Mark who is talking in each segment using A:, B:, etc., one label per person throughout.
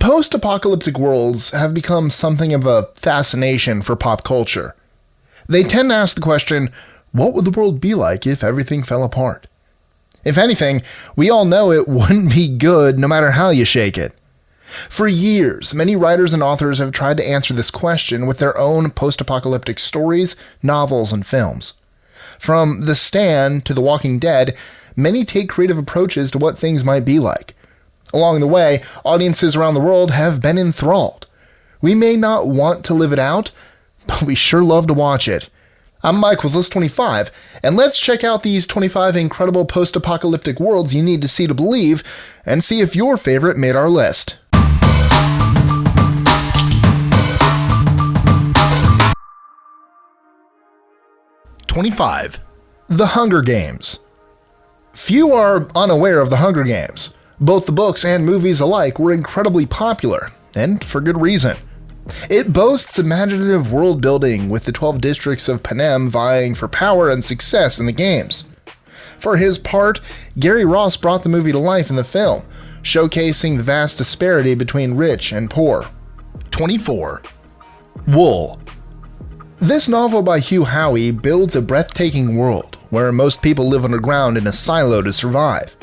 A: Post-apocalyptic worlds have become something of a fascination for pop culture. They tend to ask the question, what would the world be like if everything fell apart? If anything, we all know it wouldn't be good no matter how you shake it. For years, many writers and authors have tried to answer this question with their own post-apocalyptic stories, novels, and films. From The Stand to The Walking Dead, many take creative approaches to what things might be like. Along the way, audiences around the world have been enthralled. We may not want to live it out, but we sure love to watch it. I'm Mike with List 25, and let's check out these 25 incredible post-apocalyptic worlds you need to see to believe, and see if your favorite made our list. #25. The Hunger Games. Few are unaware of The Hunger Games. Both the books and movies alike were incredibly popular, and for good reason. It boasts imaginative world building with the 12 districts of Panem vying for power and success in the games. For his part, Gary Ross brought the movie to life in the film, showcasing the vast disparity between rich and poor. 24. Wool. This novel by Hugh Howey builds a breathtaking world where most people live underground in a silo to survive.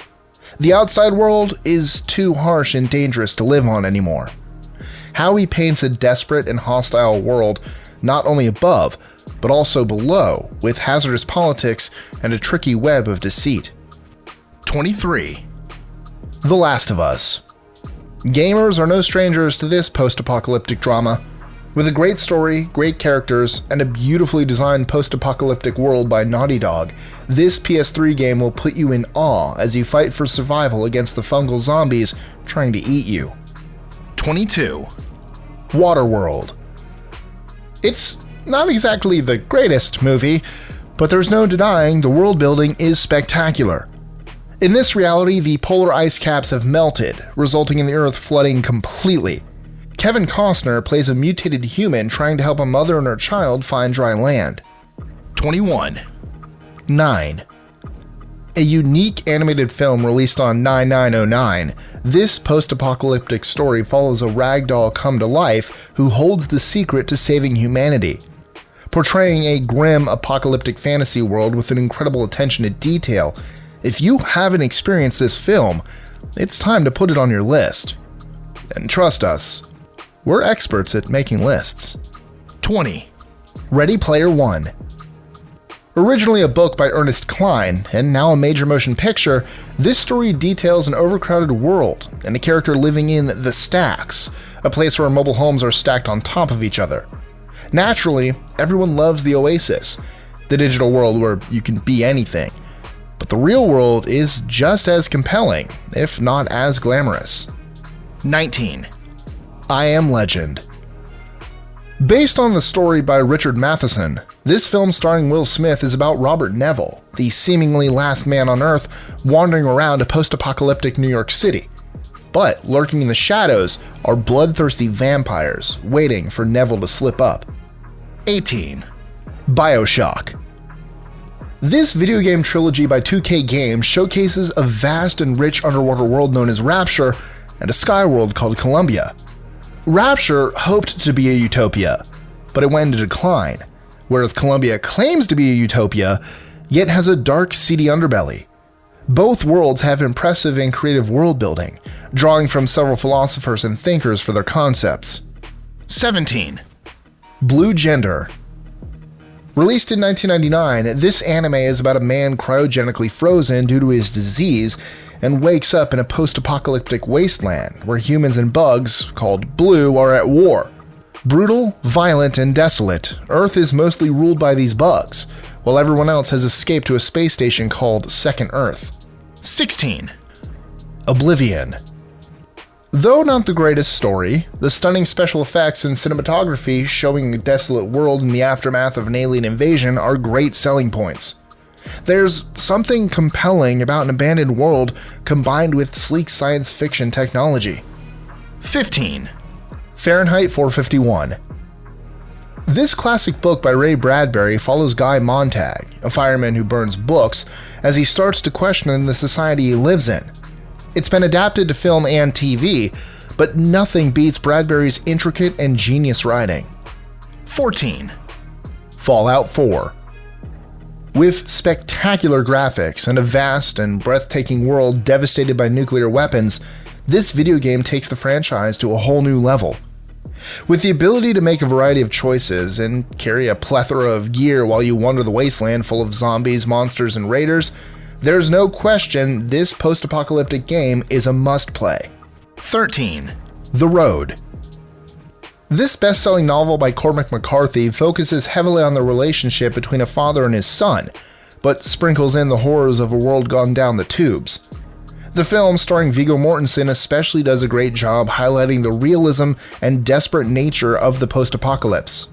A: The outside world is too harsh and dangerous to live on anymore. Howey paints a desperate and hostile world not only above, but also below, with hazardous politics and a tricky web of deceit. 23. The Last of Us. Gamers are no strangers to this post-apocalyptic drama. With a great story, great characters, and a beautifully designed post-apocalyptic world by Naughty Dog, this PS3 game will put you in awe as you fight for survival against the fungal zombies trying to eat you. 22. Waterworld. It's not exactly the greatest movie, but there's no denying the world building is spectacular. In this reality, the polar ice caps have melted, resulting in the Earth flooding completely. Kevin Costner plays a mutated human trying to help a mother and her child find dry land. 21. 9. A unique animated film released on 9909, this post-apocalyptic story follows a ragdoll come to life who holds the secret to saving humanity. Portraying a grim apocalyptic fantasy world with an incredible attention to detail, if you haven't experienced this film, it's time to put it on your list. And trust us, we're experts at making lists. 20. Ready Player One. Originally a book by Ernest Cline, and now a major motion picture, this story details an overcrowded world and a character living in the Stacks, a place where mobile homes are stacked on top of each other. Naturally, everyone loves the Oasis, the digital world where you can be anything. But the real world is just as compelling, if not as glamorous. 19. I Am Legend. Based on the story by Richard Matheson, this film starring Will Smith is about Robert Neville, the seemingly last man on Earth wandering around a post-apocalyptic New York City. But lurking in the shadows are bloodthirsty vampires waiting for Neville to slip up. 18. BioShock. This video game trilogy by 2K Games showcases a vast and rich underwater world known as Rapture and a sky world called Columbia. Rapture hoped to be a utopia, but it went into decline, whereas Columbia claims to be a utopia, yet has a dark, seedy underbelly. Both worlds have impressive and creative world building, drawing from several philosophers and thinkers for their concepts. 17. Blue Gender. Released in 1999, this anime is about a man cryogenically frozen due to his disease and wakes up in a post-apocalyptic wasteland where humans and bugs, called Blue, are at war. Brutal, violent, and desolate, Earth is mostly ruled by these bugs, while everyone else has escaped to a space station called Second Earth. 16. Oblivion. Though not the greatest story, the stunning special effects and cinematography showing a desolate world in the aftermath of an alien invasion are great selling points. There's something compelling about an abandoned world combined with sleek science fiction technology. 15. Fahrenheit 451. This classic book by Ray Bradbury follows Guy Montag, a fireman who burns books, as he starts to question the society he lives in. It's been adapted to film and TV, but nothing beats Bradbury's intricate and genius writing.
B: 14.
A: Fallout 4. With spectacular graphics and a vast and breathtaking world devastated by nuclear weapons, this video game takes the franchise to a whole new level. With the ability to make a variety of choices and carry a plethora of gear while you wander the wasteland full of zombies, monsters, and raiders, there's no question this post-apocalyptic game is a must-play.
B: 13.
A: The Road. This best-selling novel by Cormac McCarthy focuses heavily on the relationship between a father and his son, but sprinkles in the horrors of a world gone down the tubes. The film, starring Viggo Mortensen, especially does a great job highlighting the realism and desperate nature of the post-apocalypse.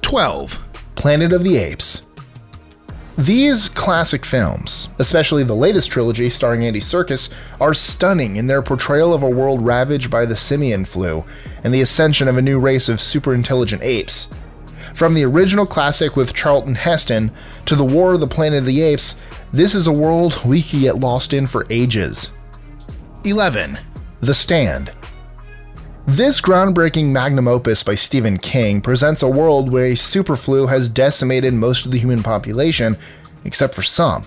B: 12.
A: Planet of the Apes. These classic films, especially the latest trilogy starring Andy Serkis, are stunning in their portrayal of a world ravaged by the simian flu and the ascension of a new race of super-intelligent apes. From the original classic with Charlton Heston to the War of the Planet of the Apes, this is a world we could get lost in for ages.
B: 11.
A: The Stand. This groundbreaking magnum opus by Stephen King presents a world where a superflu has decimated most of the human population, except for some.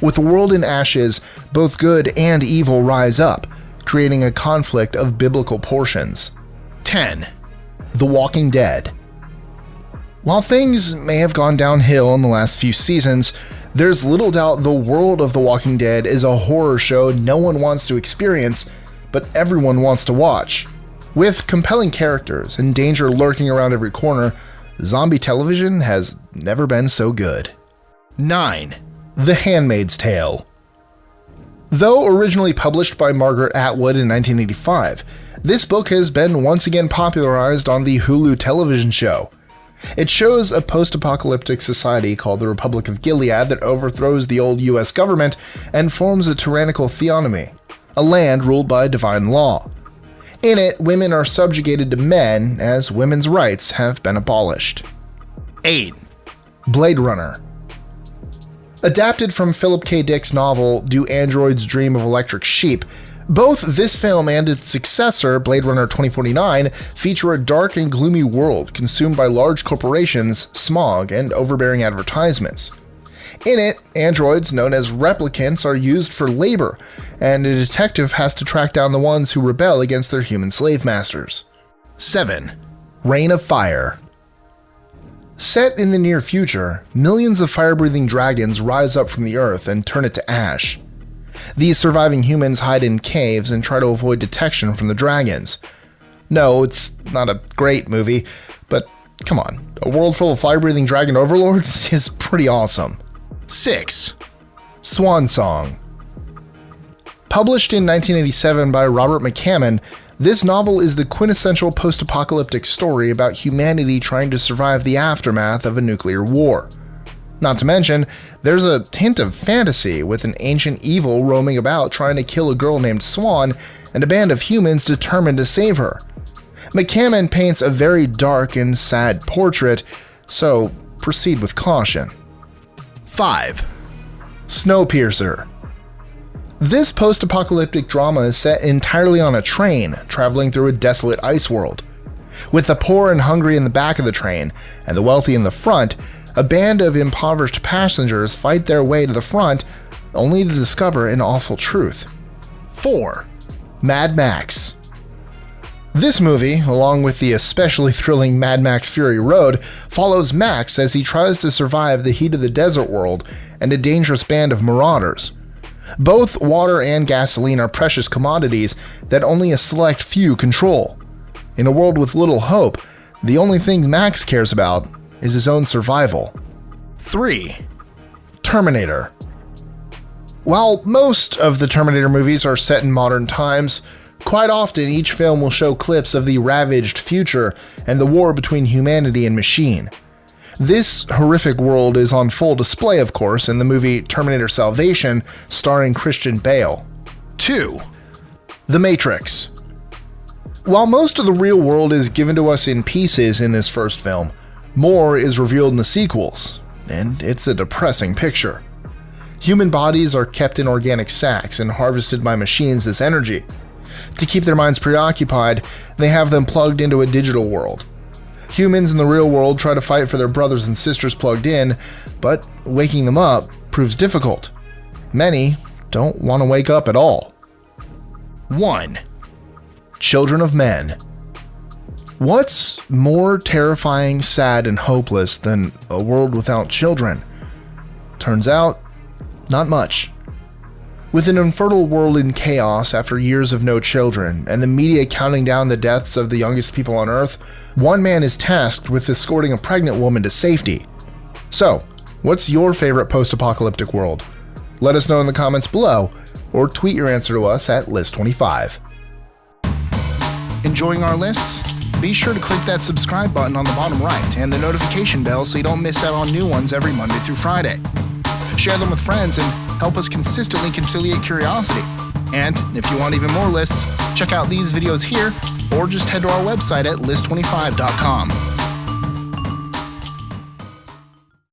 A: With the world in ashes, both good and evil rise up, creating a conflict of biblical portions.
B: 10.
A: The Walking Dead. While things may have gone downhill in the last few seasons, there's little doubt the world of The Walking Dead is a horror show no one wants to experience, but everyone wants to watch. With compelling characters and danger lurking around every corner, zombie television has never been so good.
B: 9.
A: The Handmaid's Tale. Though originally published by Margaret Atwood in 1985, this book has been once again popularized on the Hulu television show. It shows a post-apocalyptic society called the Republic of Gilead that overthrows the old US government and forms a tyrannical theonomy, a land ruled by divine law. In it, women are subjugated to men as women's rights have been abolished.
B: 8.
A: Blade Runner. Adapted from Philip K. Dick's novel Do Androids Dream of Electric Sheep, both this film and its successor, Blade Runner 2049, feature a dark and gloomy world consumed by large corporations, smog, and overbearing advertisements. In it, androids known as replicants are used for labor, and a detective has to track down the ones who rebel against their human slave masters.
B: 7.
A: Reign of Fire. Set in the near future, millions of fire-breathing dragons rise up from the earth and turn it to ash. These surviving humans hide in caves and try to avoid detection from the dragons. No, it's not a great movie, but come on, a world full of fire-breathing dragon overlords is pretty awesome.
B: 6.
A: Swan Song. Published in 1987 by Robert McCammon, this novel is the quintessential post-apocalyptic story about humanity trying to survive the aftermath of a nuclear war. Not to mention, there's a hint of fantasy with an ancient evil roaming about trying to kill a girl named Swan and a band of humans determined to save her. McCammon paints a very dark and sad portrait, so proceed with caution.
B: 5.
A: Snowpiercer. This post-apocalyptic drama is set entirely on a train, traveling through a desolate ice world. With the poor and hungry in the back of the train, and the wealthy in the front, a band of impoverished passengers fight their way to the front, only to discover an awful truth.
B: 4.
A: Mad Max. This movie, along with the especially thrilling Mad Max Fury Road, follows Max as he tries to survive the heat of the desert world and a dangerous band of marauders. Both water and gasoline are precious commodities that only a select few control. In a world with little hope, the only thing Max cares about is his own survival.
B: 3.
A: Terminator. While most of the Terminator movies are set in modern times, quite often each film will show clips of the ravaged future and the war between humanity and machine. This horrific world is on full display, of course, in the movie Terminator Salvation, starring Christian Bale.
B: 2.
A: The Matrix. While most of the real world is given to us in pieces in this first film, more is revealed in the sequels, and it's a depressing picture. Human bodies are kept in organic sacs and harvested by machines as energy. To keep their minds preoccupied, they have them plugged into a digital world. Humans in the real world try to fight for their brothers and sisters plugged in, but waking them up proves difficult. Many don't want to wake up at all.
B: 1.
A: Children of men. What's more terrifying, sad, and hopeless than a world without children? Turns out, not much. With an infertile world in chaos after years of no children, and the media counting down the deaths of the youngest people on Earth, one man is tasked with escorting a pregnant woman to safety. So, what's your favorite post-apocalyptic world? Let us know in the comments below, or tweet your answer to us at List25.
B: Enjoying our lists? Be sure to click that subscribe button on the bottom right and the notification bell so you don't miss out on new ones every Monday through Friday. Share them with friends and help us consistently conciliate curiosity. And if you want even more lists, check out these videos here or just head to our website at list25.com.